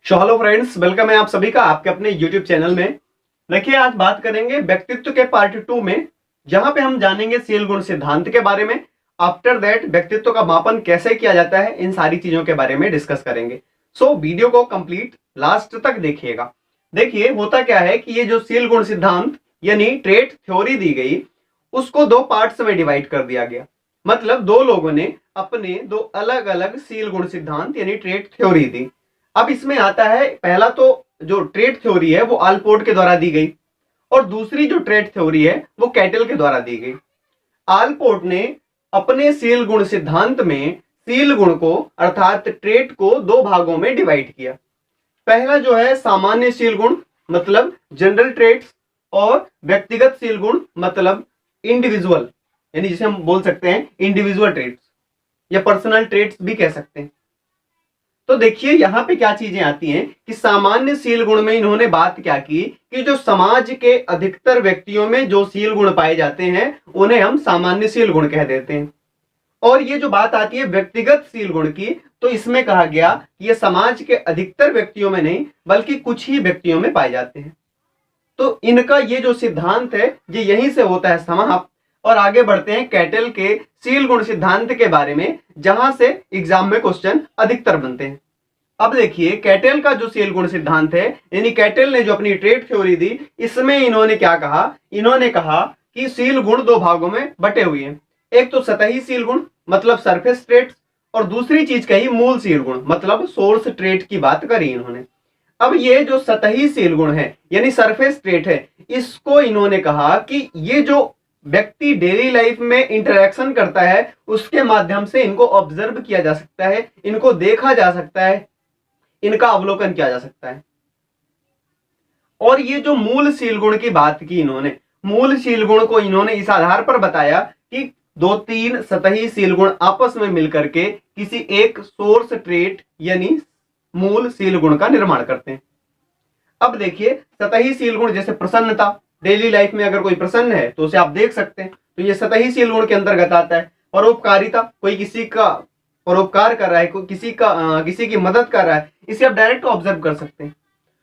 Hello friends, welcome है आप सभी का आपके अपने यूट्यूब चैनल में। देखिए, आज बात करेंगे व्यक्तित्व के पार्ट 2 में, जहां पे हम जानेंगे सील गुण सिद्धांत के बारे में। आफ्टर दैट व्यक्तित्व का मापन कैसे किया जाता है, इन सारी चीजों के बारे में डिस्कस करेंगे। सो वीडियो को कंप्लीट लास्ट तक देखिएगा। देखिए, होता क्या है कि ये जो सील गुण सिद्धांत यानी ट्रेट थ्योरी दी गई, उसको दो पार्ट्स में डिवाइड कर दिया गया। मतलब दो लोगों ने अपने दो अलग अलग सील गुण सिद्धांत यानी ट्रेट थ्योरी दी। अब इसमें आता है, पहला तो जो ट्रेट थ्योरी है वो आलपोर्ट के द्वारा दी गई, और दूसरी जो ट्रेट थ्योरी है वो कैटल के द्वारा दी गई। आलपोर्ट ने अपने सील गुण सिद्धांत में सील गुण को अर्थात ट्रेट को दो भागों में डिवाइड किया। पहला जो है सामान्य सील गुण मतलब जनरल ट्रेट्स, और व्यक्तिगत सील गुण मतलब इंडिविजुअल, यानी जिसे हम बोल सकते हैं इंडिविजुअल ट्रेट्स या पर्सनल ट्रेट्स भी कह सकते हैं। तो देखिए यहां पे क्या चीजें आती हैं कि सामान्य सील गुण में इन्होंने बात क्या की कि जो समाज के अधिकतर व्यक्तियों में जो सील गुण पाए जाते हैं उन्हें हम सामान्य सील गुण कह देते हैं। और ये जो बात आती है व्यक्तिगत सील गुण की, तो इसमें कहा गया कि ये समाज के अधिकतर व्यक्तियों में नहीं बल्कि कुछ ही व्यक्तियों में पाए जाते हैं। तो इनका ये जो सिद्धांत है ये यहीं से होता है समाप्त। और आगे बढ़ते हैं कैटल के सील गुण सिद्धांत के बारे में, जहां से एग्जाम में क्वेश्चन अधिकतर बनते हैं। अब देखिए कैटल का जो सील गुण सिद्धांत है, यानी कैटल ने जो अपनी ट्रेट थ्योरी दी, इसमें इन्होंने क्या कहा, इन्होंने कहा कि सील गुण दो भागों में बटे हुए हैं। एक तो सतही सील गुण मतलब सरफेस ट्रेट्स, और दूसरी चीज कही मूल सील गुण मतलब सोर्स ट्रेट की बात करी इन्होंने। अब ये जो सतही सील गुण है यानी सरफेस ट्रेट है, इसको इन्होंने कहा कि ये जो व्यक्ति डेली लाइफ में इंटरेक्शन करता है उसके माध्यम से इनको ऑब्जर्व किया जा सकता है, इनको देखा जा सकता है, इनका अवलोकन किया जा सकता है। और ये जो मूल सील गुण की बात की इन्होंने, मूल सील गुण को इन्होंने इस आधार पर बताया कि दो तीन सतही सील गुण आपस में मिलकर के किसी एक सोर्स ट्रेट यानी मूल सील गुण का निर्माण करते हैं। अब देखिए सतही सील गुण जैसे प्रसन्नता, डेली लाइफ में अगर कोई प्रसन्न है तो उसे आप देख सकते हैं, तो ये सतही सील गुण के अंतर्गत आता है। परोपकारिता, कोई किसी का परोपकार कर रहा है, कोई किसी की मदद कर रहा है, इसे आप डायरेक्ट ऑब्जर्व कर सकते हैं।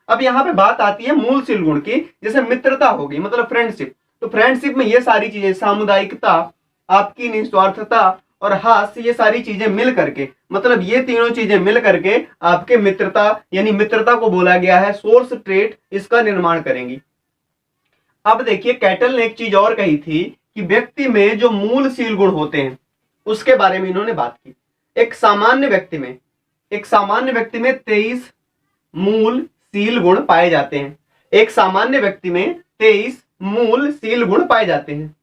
अब यहाँ पे बात आती है मूल सील गुण की, जैसे मित्रता होगी मतलब फ्रेंडशिप। तो फ्रेंडशिप में ये सारी चीजें, सामुदायिकता, आपकी निस्वार्थता और हास्य, ये सारी चीजें मिल करके, मतलब ये तीनों चीजें मिल करके आपके मित्रता यानी मित्रता को बोला गया है सोर्स ट्रेट, इसका निर्माण करेंगी। अब देखिए कैटल ने एक चीज और कही थी कि व्यक्ति में जो मूल सील गुण होते हैं उसके बारे में इन्होंने बात की। एक सामान्य व्यक्ति में 23 मूल सील गुण पाए जाते हैं। एक सामान्य व्यक्ति में 23 मूल सील गुण पाए जाते हैं।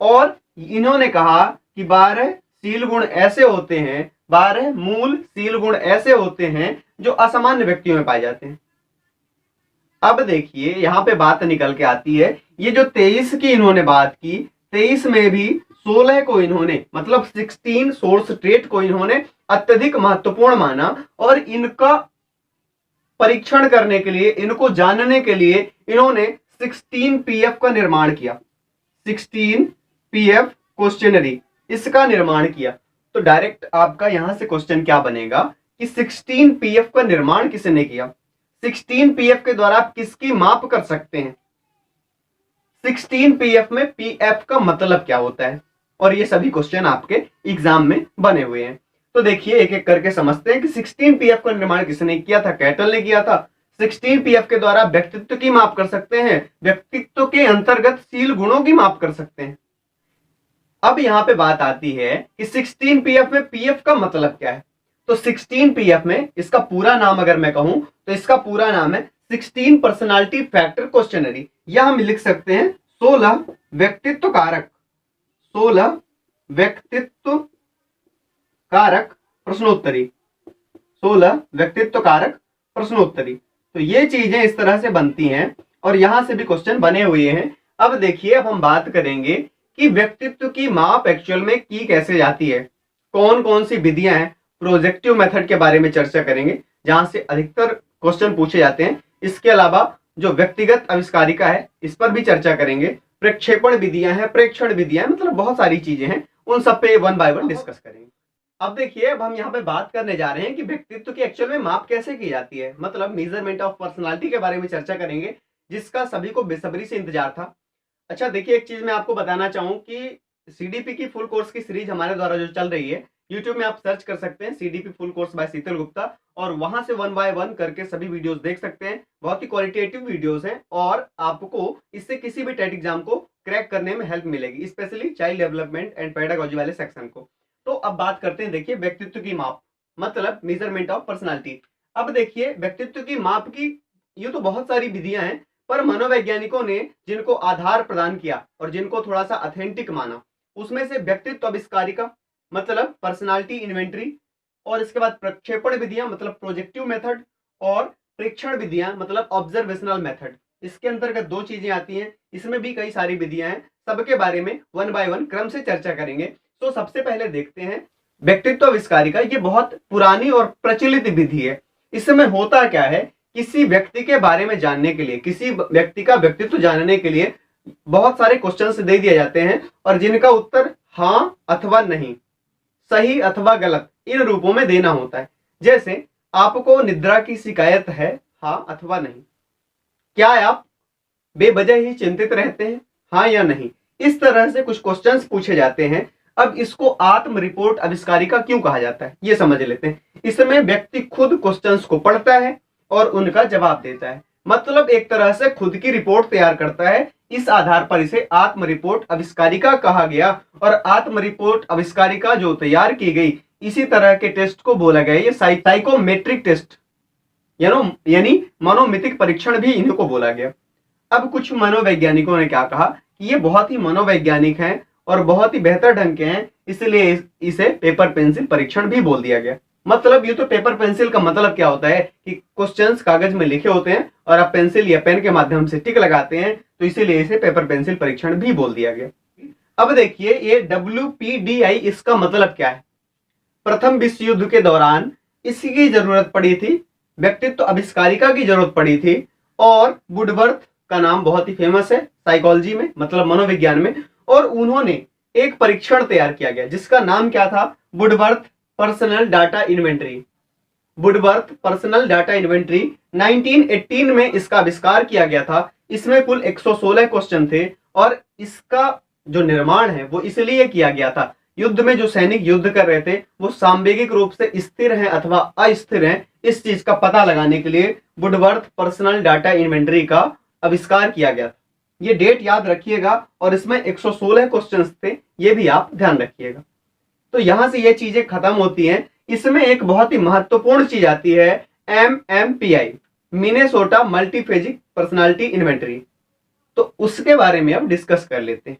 और इन्होंने कहा कि 12 सील गुण ऐसे होते हैं, 12 मूल सील गुण ऐसे होते हैं जो असामान्य व्यक्तियों में पाए जाते हैं। अब देखिए यहां पे बात निकल के आती है, ये जो 23 की इन्होंने बात की, 23 में भी 16 को इन्होंने मतलब 16 सोर्स ट्रेट को इन्होंने अत्यधिक महत्वपूर्ण माना, और इनका परीक्षण करने के लिए, इनको जानने के लिए इन्होंने 16 पीएफ का निर्माण किया। 16 पीएफ क्वेश्चनरी, इसका निर्माण किया। तो डायरेक्ट आपका यहां से क्वेश्चन क्या बनेगा कि 16 पीएफ का निर्माण किसने किया, 16 पीएफ के द्वारा आप किसकी माप कर सकते हैं, 16 पीएफ में पीएफ का मतलब क्या होता है, और ये सभी क्वेश्चन आपके एग्जाम में बने हुए हैं। तो देखिए एक एक करके समझते हैं कि 16 पीएफ का निर्माण किसने किया था, कैटल ने किया था। 16 पीएफ के द्वारा व्यक्तित्व की माप कर सकते हैं, व्यक्तित्व के अंतर्गत सील गुणों की माप कर सकते हैं। अब यहां पे बात आती है कि 16 पीएफ में पीएफ का मतलब क्या है। तो 16 पीएफ में इसका पूरा नाम अगर मैं कहूं तो इसका पूरा नाम है 16 पर्सनालिटी फैक्टर क्वेश्चनरी, या हम लिख सकते हैं 16 व्यक्तित्व कारक, 16 व्यक्तित्व कारक प्रश्नोत्तरी, 16 व्यक्तित्व कारक प्रश्नोत्तरी। तो ये चीजें इस तरह से बनती हैं और यहां से भी क्वेश्चन बने हुए हैं। अब देखिए, अब हम बात करेंगे कि व्यक्तित्व की माप एक्चुअल में की कैसे जाती है, कौन कौन सी विधियां हैं। प्रोजेक्टिव मेथड के बारे में चर्चा करेंगे, जहां से अधिकतर क्वेश्चन पूछे जाते हैं। इसके अलावा जो व्यक्तिगत आविष्कारिका है इस पर भी चर्चा करेंगे। प्रक्षेपण विधियां हैं, प्रेक्षण विधियां, मतलब बहुत सारी चीजें हैं, उन सब पे वन बाय वन डिस्कस करेंगे। अब देखिए, अब हम यहाँ पे बात करने जा रहे हैं कि व्यक्तित्व की एक्चुअल में माप कैसे की जाती है, मतलब मेजरमेंट ऑफ पर्सनालिटी के बारे में चर्चा करेंगे, जिसका सभी को बेसब्री से इंतजार था। अच्छा देखिए, एक चीज मैं आपको बताना चाहूँ कि सीडीपी की फुल कोर्स की सीरीज हमारे द्वारा जो चल रही है, यूट्यूब में आप सर्च कर सकते हैं सीडीपी फुल कोर्स बाय शीतल गुप्ता, और वहां से 1 बाय 1 करके सभी वीडियोस देख सकते हैं। बहुत ही क्वालिटेटिव वीडियोस हैं और आपको इससे किसी भी टेट एग्जाम को क्रैक करने में हेल्प मिलेगी, specially child development and pedagogy वाले सेक्शन को। तो अब बात करते हैं, देखिए व्यक्तित्व की माप, मतलब मेजरमेंट ऑफ पर्सनालिटी। अब देखिए, व्यक्तित्व की माप की ये तो बहुत सारी विधियां हैं, पर मनोवैज्ञानिकों ने जिनको आधार प्रदान किया और जिनको थोड़ा सा ऑथेंटिक माना, उसमें से व्यक्तित्व आविष्कारिका मतलब पर्सनालिटी इन्वेंटरी, और इसके बाद प्रक्षेपण विधियां मतलब प्रोजेक्टिव मेथड, और प्रेक्षण विधियां मतलब ऑब्जर्वेशनल मेथड। इसके अंतर्गत दो चीजें आती हैं, इसमें भी कई सारी विधियां हैं, सबके बारे में 1 बाय 1 क्रम से चर्चा करेंगे। तो सबसे पहले देखते हैं व्यक्तित्व आविष्कारिका। ये बहुत पुरानी और प्रचलित विधि है। इसमें होता क्या है, किसी व्यक्ति के बारे में जानने के लिए, किसी व्यक्ति का व्यक्तित्व जानने के लिए बहुत सारे क्वेश्चंस दे दिए जाते हैं, और जिनका उत्तर हाँ अथवा नहीं, सही अथवा गलत, इन रूपों में देना होता है। जैसे आपको निद्रा की शिकायत है, हाँ अथवा नहीं। क्या आप बेवजह ही चिंतित रहते हैं, हाँ या नहीं। इस तरह से कुछ क्वेश्चंस पूछे जाते हैं। अब इसको आत्म रिपोर्ट आविष्कारिका क्यों कहा जाता है, ये समझ लेते हैं। इसमें व्यक्ति खुद क्वेश्चंस को पढ़ता है और उनका जवाब देता है, मतलब एक तरह से खुद की रिपोर्ट तैयार करता है। इस आधार पर इसे आत्म रिपोर्ट आविष्कारिका कहा गया। और आत्म रिपोर्ट आविष्कारिका जो तैयार की गई, इसी तरह के टेस्ट को बोला गया ये साइकोमेट्रिक टेस्ट, यानी मनोमितिक परीक्षण भी इनको बोला गया। अब कुछ मनोवैज्ञानिकों ने क्या कहा कि ये बहुत ही मनोवैज्ञानिक हैं और बहुत ही बेहतर ढंग के हैं, इसलिए इसे पेपर पेंसिल परीक्षण भी बोल दिया गया। मतलब ये तो पेपर पेंसिल का मतलब क्या होता है कि क्वेश्चंस कागज में लिखे होते हैं और आप पेंसिल या पेन के माध्यम से टिक लगाते हैं, तो इसीलिए इसे पेपर पेंसिल परीक्षण भी बोल दिया गया। अब देखिए, ये WPDI इसका मतलब क्या है। प्रथम विश्व युद्ध के दौरान इसकी जरूरत पड़ी थी, व्यक्तित्व आविष्कारिका की जरूरत पड़ी थी, और वुडवर्थ का नाम बहुत ही फेमस है साइकोलॉजी में, मतलब मनोविज्ञान में, और उन्होंने एक परीक्षण तैयार किया गया जिसका नाम क्या था, Woodworth personal data inventory. Woodworth personal data inventory 1918 में इसका आविष्कार किया गया था। इसमें कुल 116 क्वेश्चन थे, और इसका जो निर्माण है वो इसलिए किया गया था, युद्ध में जो सैनिक युद्ध कर रहे थे वो सांवेगिक रूप से स्थिर हैं अथवा अस्थिर हैं, इस चीज का पता लगाने के लिए वुडवर्थ पर्सनल डाटा इन्वेंटरी का आविष्कार किया गया था। ये डेट याद रखिएगा, और इसमें 116 क्वेश्चंस थे, ये भी आप ध्यान रखिएगा। तो यहां से ये चीजें खत्म होती हैं। इसमें एक बहुत ही महत्वपूर्ण चीज आती है, MMPI, मिनेसोटा मल्टीफेजिक पर्सनालिटी इन्वेंटरी। तो उसके बारे में अब डिस्कस कर लेते हैं।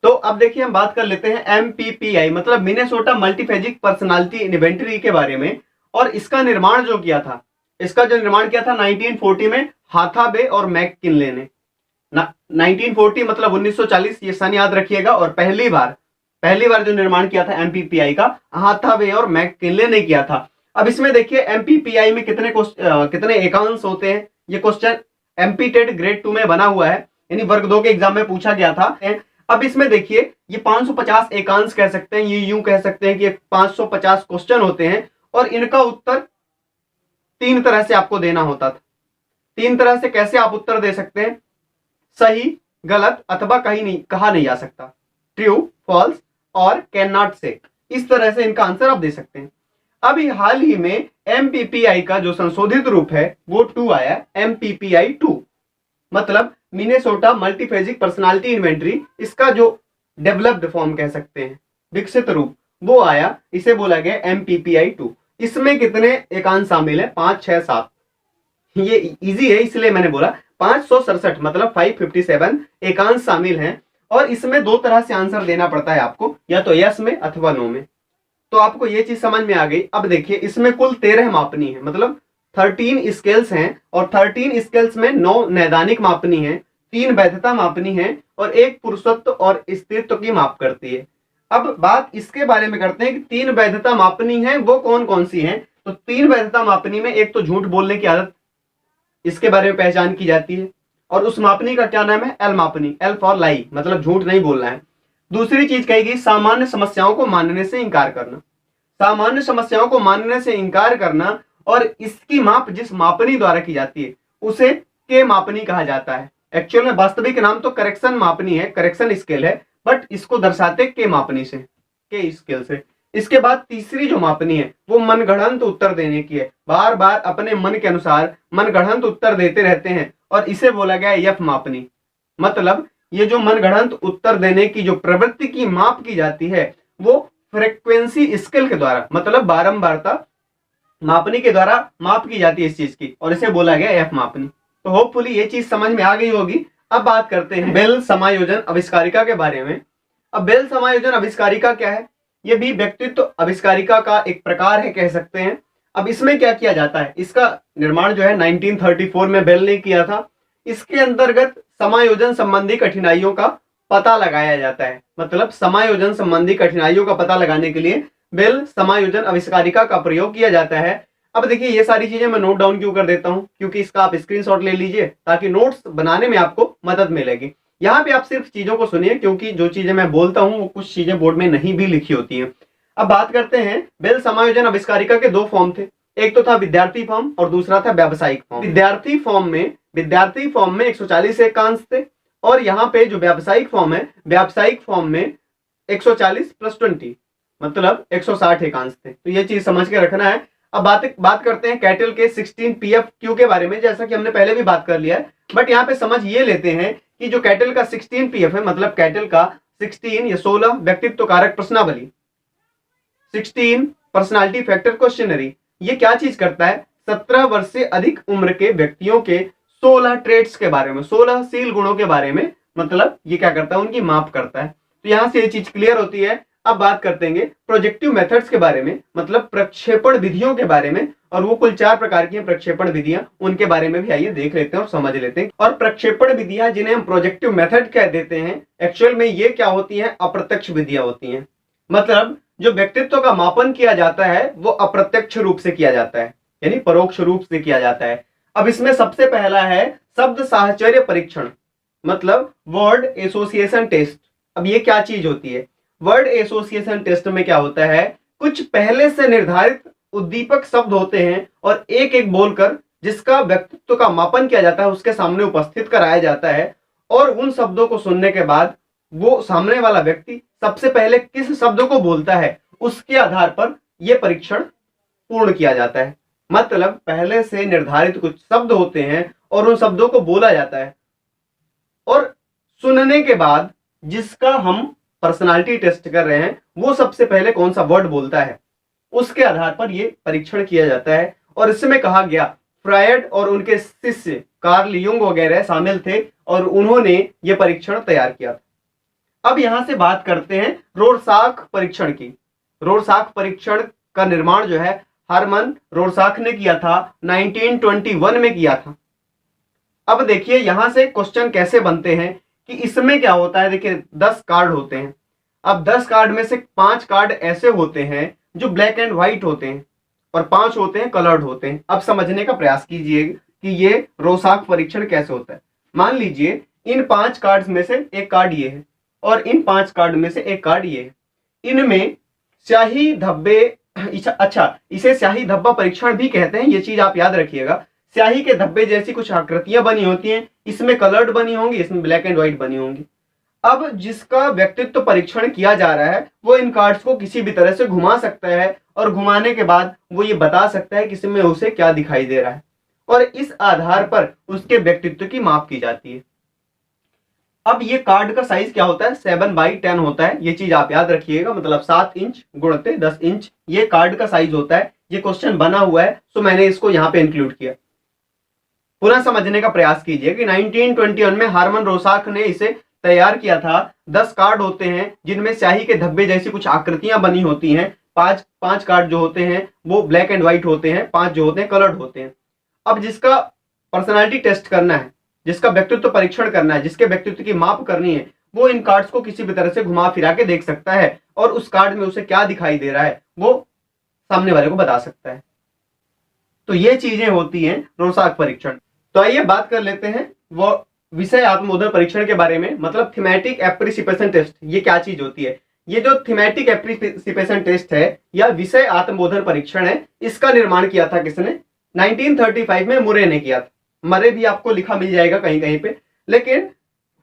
तो अब देखिए, हम बात कर लेते हैं MPPI मतलब मिनेसोटा मल्टीफेजिक पर्सनालिटी इन्वेंटरी के बारे में। और इसका निर्माण जो किया था, 1940 में हाथाबे और मैककिनले ने। 1940 मतलब 1940, ये सन याद रखिएगा। और पहली बार जो निर्माण किया था MPPI का, हाथाबे और मैककिनले ने किया था। अब इसमें देखिए, MPPI में कितने एकांश होते हैं। ये क्वेश्चन MP टेट ग्रेड 2 में बना हुआ है, यानी वर्ग 2 के एग्जाम में पूछा गया था। अब इसमें देखिए, ये 550 एकांश कह सकते हैं, ये यूं कह सकते हैं कि 550 क्वेश्चन होते हैं, और इनका उत्तर 3 तरह से आपको देना होता था। 3 तरह से कैसे आप उत्तर दे सकते हैं, सही, गलत अथवा कहा नहीं जा सकता, ट्रू, फॉल्स और कैन नॉट से। इस तरह से इनका आंसर आप दे सकते हैं। अभी हाल ही में MPPI का जो संशोधित रूप है वो 2 आया, MPPI 2 मतलब मिनेसोटा मल्टीफेजिक पर्सनालिटी इन्वेंटरी। इसका जो डेवलप्ड फॉर्म कह सकते हैं, विकसित रूप, वो आया, इसे बोला गया MPPI 2। इसमें कितने एकांश शामिल है, 5, 6, 7। ये इजी है इसलिए मैंने बोला। 567 मतलब 557 एकांश शामिल हैं, और इसमें 2 तरह से आंसर देना पड़ता है आपको, या तो यस में अथवा नो में। तो आपको ये चीज समझ में आ गई। अब देखिए, इसमें कुल 13 मापनी है, मतलब 13 स्केल्स हैं, और 13 स्केल्स में 9 नैदानिक मापनी है, 3 वैधता मापनी है, और 1 पुरुषत्व और स्त्रीत्व की माप करती है। अब बात इसके बारे में करते हैं कि 3 वैधता मापनी है वो कौन कौन सी हैं। तो 3 वैधता मापनी में एक तो झूठ बोलने की आदत, इसके बारे में पहचान की जाती है, और उस मापनी का क्या नाम है, एल मापनी, एल फॉर लाई, मतलब झूठ नहीं बोलना है। दूसरी चीज कही गई, सामान्य समस्याओं को मानने से इंकार करना, सामान्य समस्याओं को मानने से इंकार करना और इसकी माप जिस मापनी द्वारा की जाती है उसे के मापनी कहा जाता है। एक्चुअल में वास्तविक नाम तो करेक्शन मापनी है, करेक्शन स्केल है, बट इसको दर्शाते के मापनी से, के स्केल से। इसके बाद तीसरी जो मापनी है वो मनगढ़ंत उत्तर देने की है, बार बार अपने मन के अनुसार मनगढ़ंत उत्तर देते रहते हैं और इसे बोला गया एफ मापनी। मतलब ये जो मनगढ़ंत उत्तर देने की जो प्रवृत्ति की माप की जाती है वो फ्रीक्वेंसी स्केल के द्वारा, मतलब बारंबारता मापनी के द्वारा माप की जाती है इस चीज की, और इसे बोला गया एफ मापनी। तो होपफुली ये चीज समझ में आ गई होगी। अब बात करते हैं बेल समायोजन आविष्कारिका के बारे में। अब बेल समायोजन आविष्कारिका क्या है? ये भी व्यक्तित्व आविष्कारिका का एक प्रकार है, कह सकते हैं। अब इसमें क्या किया जाता है? इसका निर्माण जो है 1934 में बेल ने किया था। इसके अंतर्गत समायोजन संबंधी कठिनाइयों का पता लगाया जाता है। मतलब समायोजन संबंधी कठिनाइयों का पता लगाने के लिए बेल समायोजन आविष्कारिका का प्रयोग किया जाता है। अब देखिए ये सारी चीजें मैं नोट डाउन क्यों कर देता हूं, क्योंकि इसका आप स्क्रीनशॉट ले लीजिए ताकि नोट्स बनाने में आपको मदद मिलेगी। यहाँ पे आप सिर्फ चीजों को सुनिए, क्योंकि जो चीजें मैं बोलता हूँ वो कुछ चीजें बोर्ड में नहीं भी लिखी होती हैं। अब बात करते हैं, बेल समायोजन आविष्कारिका के दो फॉर्म थे, एक तो था विद्यार्थी फॉर्म और दूसरा था व्यावसायिक फॉर्म। विद्यार्थी फॉर्म में 140 एकांश थे, और यहाँ पे जो व्यावसायिक फॉर्म है, व्यावसायिक फॉर्म में 140 + 20 मतलब 160 एकांश थे। तो ये चीज समझ के रखना है। अब बात करते हैं कैटल के 16 PFQ के बारे में, जैसा कि हमने पहले भी बात कर लिया है, बट यहाँ पे समझ ये लेते हैं कि जो कैटल का 16 PF है, मतलब कैटल का 16 या 16 व्यक्तित्व कारक प्रश्नावली, 16 पर्सनालिटी फैक्टर क्वेश्चनरी, ये क्या चीज करता है? 17 वर्ष से अधिक उम्र के व्यक्तियों के 16 ट्रेड्स के बारे में, 16 शील गुणों के बारे में, मतलब ये क्या करता है? उनकी माप करता है। तो यहां से ये चीज क्लियर होती है। अब बात करते हैं प्रोजेक्टिव मेथड्स के बारे में, मतलब प्रक्षेपण विधियों के बारे में, और वो कुल 4 प्रकार की प्रक्षेपण विधियां, उनके बारे में भी आइए देख लेते हैं और समझ लेते हैं। और प्रक्षेपण विधियां जिन्हें हम प्रोजेक्टिव मेथड कह देते हैं, एक्चुअल में ये क्या होती हैं? अप्रत्यक्ष विधियां होती हैं। मतलब जो व्यक्तित्व का मापन किया जाता है वो अप्रत्यक्ष रूप से किया जाता है, यानी परोक्ष रूप से किया जाता है। अब इसमें सबसे पहला है शब्द साहचर्य परीक्षण, मतलब वर्ड एसोसिएशन टेस्ट। अब ये क्या चीज होती है? वर्ड एसोसिएशन टेस्ट में क्या होता है? कुछ पहले से निर्धारित उद्दीपक शब्द होते हैं और एक एक बोलकर जिसका व्यक्तित्व का मापन किया जाता है उसके सामने उपस्थित कराया जाता है, और उन शब्दों को सुनने के बाद वो सामने वाला व्यक्ति सबसे पहले किस शब्द को बोलता है उसके आधार पर यह परीक्षण पूर्ण किया जाता है। मतलब पहले से निर्धारित कुछ शब्द होते हैं और उन शब्दों को बोला जाता है, और सुनने के बाद जिसका हम पर्सनालिटी टेस्ट कर रहे हैं वो सबसे पहले कौन सा वर्ड बोलता है उसके आधार पर यह परीक्षण किया जाता है। और इसमें कहा गया फ्रायड और उनके शिष्य कार्ल युंग वगैरह शामिल थे और उन्होंने यह परीक्षण तैयार किया था। अब यहां से बात करते हैं रोरसाख परीक्षण की। रोरसाख परीक्षण का निर्माण जो है हरमन रोरसाख ने किया था, 1921 में किया था। अब देखिए यहां से क्वेश्चन कैसे बनते हैं कि इसमें क्या होता है। देखिए 10 कार्ड होते हैं। अब 10 कार्ड में से 5 कार्ड ऐसे होते हैं जो ब्लैक एंड व्हाइट होते हैं और 5 होते हैं कलर्ड होते हैं। अब समझने का प्रयास कीजिए कि ये रोरसाख परीक्षण कैसे होता है। मान लीजिए इन 5 कार्ड्स में से एक कार्ड ये है और इन 5 कार्ड में से एक कार्ड ये है। इनमें स्याही धब्बे, अच्छा इसे स्याही धब्बा परीक्षण भी कहते हैं, ये चीज आप याद रखिएगा। स्याही के धब्बे जैसी कुछ आकृतियां बनी होती हैं, इसमें कलर्ड बनी होंगी, इसमें ब्लैक एंड व्हाइट बनी होंगी। अब जिसका व्यक्तित्व परीक्षण किया जा रहा है वो इन कार्ड्स को किसी भी तरह से घुमा सकता है और घुमाने के बाद वो ये बता सकता है कि इसमें उसे क्या दिखाई दे रहा है, और इस आधार पर उसके व्यक्तित्व की माप की जाती है। अब ये कार्ड का साइज क्या होता है? 7/10 होता है। ये चीज आप याद रखिएगा, मतलब 7 इंच गुणते 10 इंच ये कार्ड का साइज होता है। ये क्वेश्चन बना हुआ है तो मैंने इसको यहाँ पे इंक्लूड किया। पुनः समझने का प्रयास कीजिए कि 1921 में हार्मन रोरसाख ने इसे तैयार किया था। 10 कार्ड होते हैं जिनमें स्याही के धब्बे जैसी कुछ आकृतियां बनी होती हैं। 5 कार्ड जो होते हैं वो ब्लैक एंड व्हाइट होते हैं, 5 जो होते हैं कलर्ड होते हैं। अब जिसका पर्सनालिटी टेस्ट करना है, जिसका व्यक्तित्व परीक्षण करना है, जिसके व्यक्तित्व की माप करनी है, वो इन कार्ड्स को किसी भी तरह से घुमा फिरा के देख सकता है और उस कार्ड में उसे क्या दिखाई दे रहा है वो सामने वाले को बता सकता है। तो ये चीजें होती हैं रोरसाख परीक्षण। तो आइए बात कर लेते हैं वो विषय आत्मबोधन परीक्षण के बारे में, मतलब थीमेटिक एप्रिसिएशन टेस्ट। ये क्या चीज होती है? ये जो थीमेटिक एप्रिसिएशन टेस्ट है या विषय आत्मबोधन परीक्षण है, इसका निर्माण किया था किसने? 1935 में मुरे ने किया था। मरे भी आपको लिखा मिल जाएगा कहीं कहीं पे। लेकिन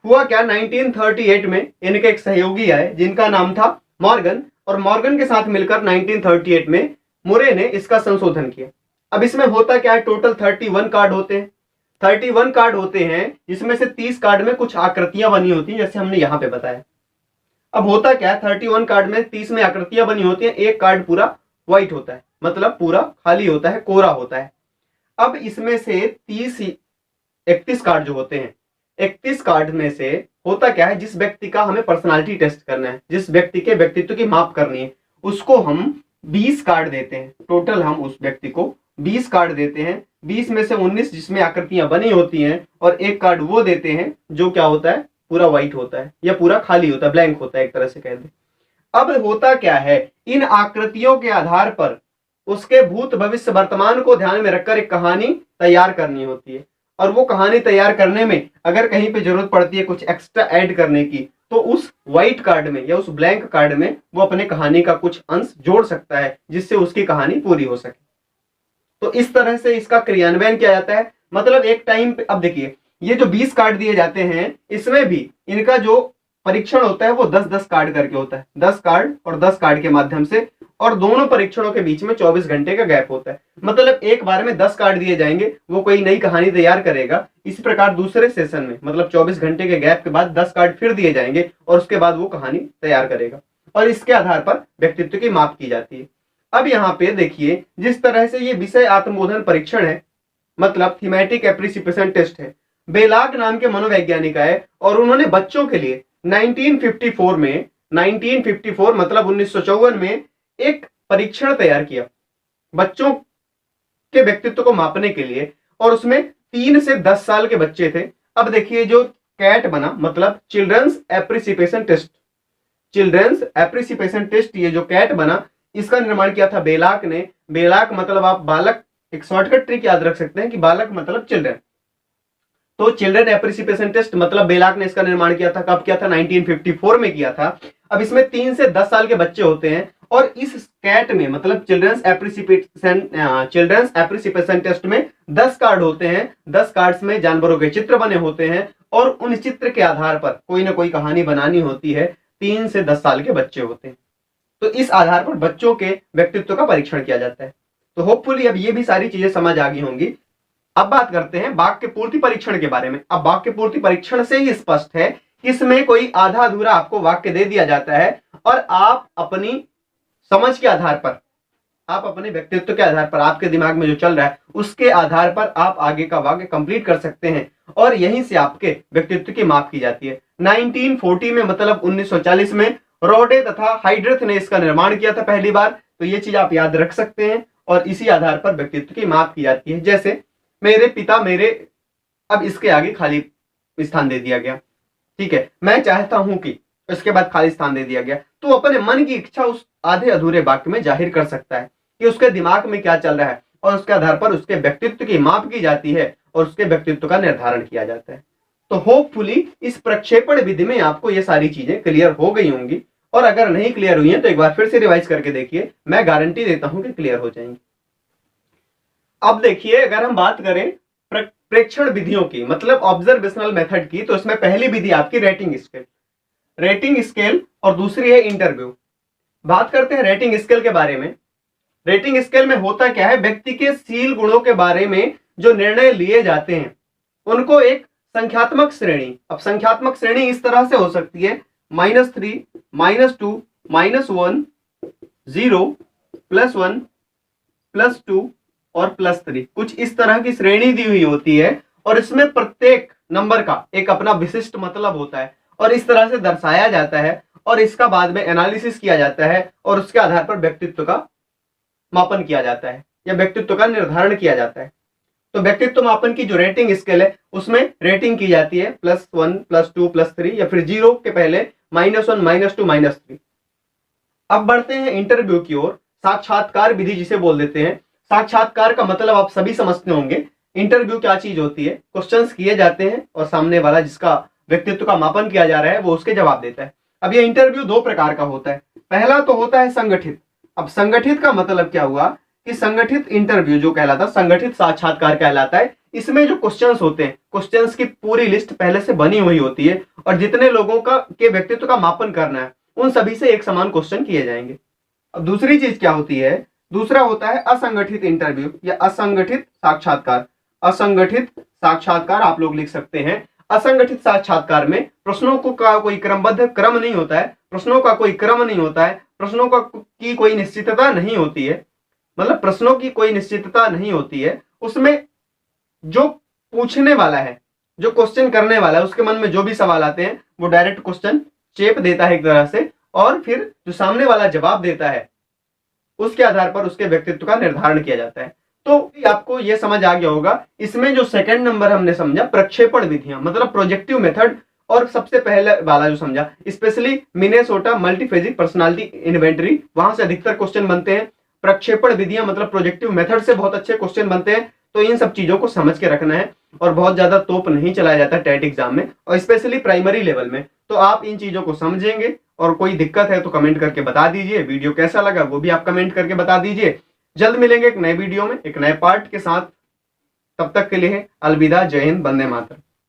हुआ क्या, 1938 में इनके एक सहयोगी आए जिनका नाम था मॉर्गन, और मॉर्गन के साथ मिलकर 1938 में मुरे ने इसका संशोधन किया। अब इसमें होता क्या है, टोटल 31 कार्ड होते हैं। 31 कार्ड होते हैं जिसमें से 30 कार्ड में कुछ आकृतियां बनी होती हैं, जैसे हमने यहां पे बताया। अब होता क्या है, 31 कार्ड में 30 में आकृतियां बनी होती हैं, एक कार्ड पूरा व्हाइट होता है, मतलब पूरा खाली होता है, कोरा होता है। अब इसमें से 31 कार्ड जो होते हैं, 31 कार्ड में से होता क्या है, जिस व्यक्ति का हमें पर्सनालिटी टेस्ट करना है, जिस व्यक्ति के व्यक्तित्व की माप करनी है, उसको हम 20 कार्ड देते हैं। टोटल हम उस व्यक्ति को 20 कार्ड देते हैं। 20 में से 19 जिसमें आकृतियां बनी होती हैं, और एक कार्ड वो देते हैं जो क्या होता है, पूरा व्हाइट होता है या पूरा खाली होता है, ब्लैंक होता है, एक तरह से कह दें। अब होता क्या है, इन आकृतियों के आधार पर उसके भूत भविष्य वर्तमान को ध्यान में रखकर एक कहानी तैयार करनी होती है। और वो कहानी तैयार करने में अगर कहीं पे जरूरत पड़ती है कुछ एक्स्ट्रा ऐड करने की, तो उस व्हाइट कार्ड में या उस ब्लैंक कार्ड में वो अपने कहानी का कुछ अंश जोड़ सकता है, जिससे उसकी कहानी पूरी हो सके। तो इस तरह से इसका क्रियान्वयन किया जाता है। मतलब एक टाइम पे, अब देखिए ये जो 20 कार्ड दिए जाते हैं, इसमें भी इनका जो परीक्षण होता है वो 10-10 कार्ड करके होता है। 10 कार्ड और 10 कार्ड के माध्यम से, और दोनों परीक्षणों के बीच में 24 घंटे का गैप होता है। मतलब एक बार में 10 कार्ड दिए जाएंगे, वो कोई नई कहानी तैयार करेगा। इसी प्रकार दूसरे सेशन में, मतलब 24 घंटे के गैप के बाद 10 कार्ड फिर दिए जाएंगे, और उसके बाद वो कहानी तैयार करेगा, और इसके आधार पर व्यक्तित्व की माप की जाती है। अब यहाँ पे देखिए, जिस तरह से ये विषय आत्मबोधन परीक्षण है, मतलब थीमेटिक एप्रिसिएशन टेस्ट है, बेलाग नाम के मनोवैज्ञानिक आए और उन्होंने बच्चों के लिए 1954 में, 1954 मतलब 1954 में एक परीक्षण तैयार किया बच्चों के व्यक्तित्व को मापने के लिए, और उसमें 3 से 10 साल के बच्चे थे। अब देखिए जो कैट बना, मतलब children's appreciation test, children's appreciation test, ये जो कैट बना, इसका निर्माण किया था बेलाक ने। बेलाक मतलब आप बालक, एक शॉर्टकट ट्रिक याद रख सकते हैं कि बालक मतलब चिल्ड्रन। तो चिल्ड्रन एप्रिसिएशन टेस्ट मतलब बेलाक ने इसका निर्माण किया था। कब किया था? 1954 में किया था। अब इसमें 3 से 10 साल के बच्चे होते हैं, और इस कैट में, मतलब चिल्ड्रंस एप्रिसिएशन टेस्ट में 10 कार्ड होते हैं। 10 कार्ड्स में जानवरों के चित्र बने होते हैं, और उन चित्र के आधार पर कोई ना कोई कहानी बनानी होती है। 3 से 10 साल के बच्चे होते हैं, तो इस आधार पर बच्चों के व्यक्तित्व का परीक्षण किया जाता है। तो होपफुली अब ये भी सारी चीजें समझ आ गई होंगी। अब बात करते हैं वाक्य पूर्ति परीक्षण के बारे में। अब वाक्य पूर्ति परीक्षण से ही स्पष्ट है कि इसमें कोई आधा अधूरा आपको वाक्य दे दिया जाता है, और आप अपनी समझ के आधार पर, आप अपने व्यक्तित्व के आधार पर, आपके दिमाग में जो चल रहा है उसके आधार पर आप आगे का वाक्य कंप्लीट कर सकते हैं, और यहीं से आपके व्यक्तित्व की माप की जाती है। 1940 में, मतलब 1940 में रोडे तथा हाइड्रथ ने इसका निर्माण किया था पहली बार। तो ये चीज आप याद रख सकते हैं, और इसी आधार पर व्यक्तित्व की माप की जाती है। जैसे मेरे पिता मेरे, अब इसके आगे खाली स्थान दे दिया गया, ठीक है, मैं चाहता हूं कि, इसके बाद खाली स्थान दे दिया गया। तो अपने मन की इच्छा उस आधे अधूरे वाक्य में जाहिर कर सकता है कि उसके दिमाग में क्या चल रहा है, और उसके आधार पर उसके व्यक्तित्व की माप की जाती है, और उसके व्यक्तित्व का निर्धारण किया जाता है। तो होपफुली इस प्रक्षेपण विधि में आपको ये सारी चीजें क्लियर हो गई होंगी, और अगर नहीं क्लियर हुई है तो एक बार फिर से रिवाइज करके देखिए, मैं गारंटी देता हूं कि क्लियर हो जाएंगी। अब देखिए, अगर हम बात करें प्रेक्षण विधियों की, मतलब ऑब्जर्वेशनल मेथड की, तो इसमें पहली विधि आपकी रेटिंग स्केल, रेटिंग स्केल, और दूसरी है इंटरव्यू। बात करते हैं रेटिंग स्केल के बारे में। रेटिंग स्केल में होता क्या है, व्यक्ति के शील गुणों के बारे में जो निर्णय लिए जाते हैं उनको एक संख्यात्मक श्रेणी, अब संख्यात्मक श्रेणी इस तरह से हो सकती है -3, -2, -1, 0, +1, +2 और +3, कुछ इस तरह की श्रेणी दी हुई होती है, और इसमें प्रत्येक नंबर का एक अपना विशिष्ट मतलब होता है, और इस तरह से दर्शाया जाता है, और इसका बाद में एनालिसिस किया जाता है, और उसके आधार पर व्यक्तित्व का मापन किया जाता है या व्यक्तित्व का निर्धारण किया जाता है। तो व्यक्तित्व मापन की जो रेटिंग स्केल है उसमें रेटिंग की जाती है +1, +2, +3, या फिर 0 के पहले -1, -2, -3। अब बढ़ते हैं इंटरव्यू की ओर, साक्षात्कार विधि जिसे बोल देते हैं। साक्षात्कार का मतलब आप सभी समझते होंगे। इंटरव्यू क्या चीज होती है, क्वेश्चंस किए जाते हैं और सामने वाला जिसका व्यक्तित्व का मापन किया जा रहा है वो उसके जवाब देता है। अब ये इंटरव्यू दो प्रकार का होता है। पहला तो होता है संगठित। अब संगठित का मतलब क्या हुआ कि संगठित इंटरव्यू जो कहलाता है, संगठित साक्षात्कार कहलाता है। इसमें जो क्वेश्चंस होते हैं, क्वेश्चंस की पूरी लिस्ट पहले से बनी हुई होती है और जितने लोगों का के व्यक्तित्व का मापन करना है उन सभी से एक समान क्वेश्चन किए जाएंगे। अब दूसरी चीज क्या होती है, दूसरा होता है असंगठित इंटरव्यू या असंगठित साक्षात्कार। असंगठित साक्षात्कार आप लोग लिख सकते हैं। असंगठित साक्षात्कार में प्रश्नों को का कोई क्रमबद्ध क्रम नहीं होता है, प्रश्नों का कोई क्रम नहीं होता है, प्रश्नों का की कोई निश्चितता नहीं होती है, मतलब प्रश्नों की कोई निश्चितता नहीं होती है। उसमें जो पूछने वाला है, जो क्वेश्चन करने वाला है, उसके मन में जो भी सवाल आते हैं वो डायरेक्ट क्वेश्चन चेप देता है एक तरह से, और फिर जो सामने वाला जवाब देता है उसके आधार पर उसके व्यक्तित्व का निर्धारण किया जाता है। तो आपको यह समझ आ गया होगा। इसमें जो सेकंड नंबर हमने समझा प्रक्षेपण विधियां, मतलब प्रोजेक्टिव मेथड, और सबसे पहले वाला जो समझा स्पेशली मिनेसोटा मल्टीफेजिक पर्सनालिटी इन्वेंटरी, वहां से अधिकतर क्वेश्चन बनते हैं। प्रक्षेपण विधियां मतलब प्रोजेक्टिव मेथड से बहुत अच्छे क्वेश्चन बनते हैं। तो इन सब चीजों को समझ के रखना है और बहुत ज्यादा तोप नहीं चलाया जाता टेट एग्जाम में, और स्पेशली प्राइमरी लेवल में। तो आप इन चीजों को समझेंगे, और कोई दिक्कत है तो कमेंट करके बता दीजिए। वीडियो कैसा लगा वो भी आप कमेंट करके बता दीजिए। जल्द मिलेंगे एक नए वीडियो में एक नए पार्ट के साथ। तब तक के लिए अलविदा, जय हिंद, वंदे मातरम।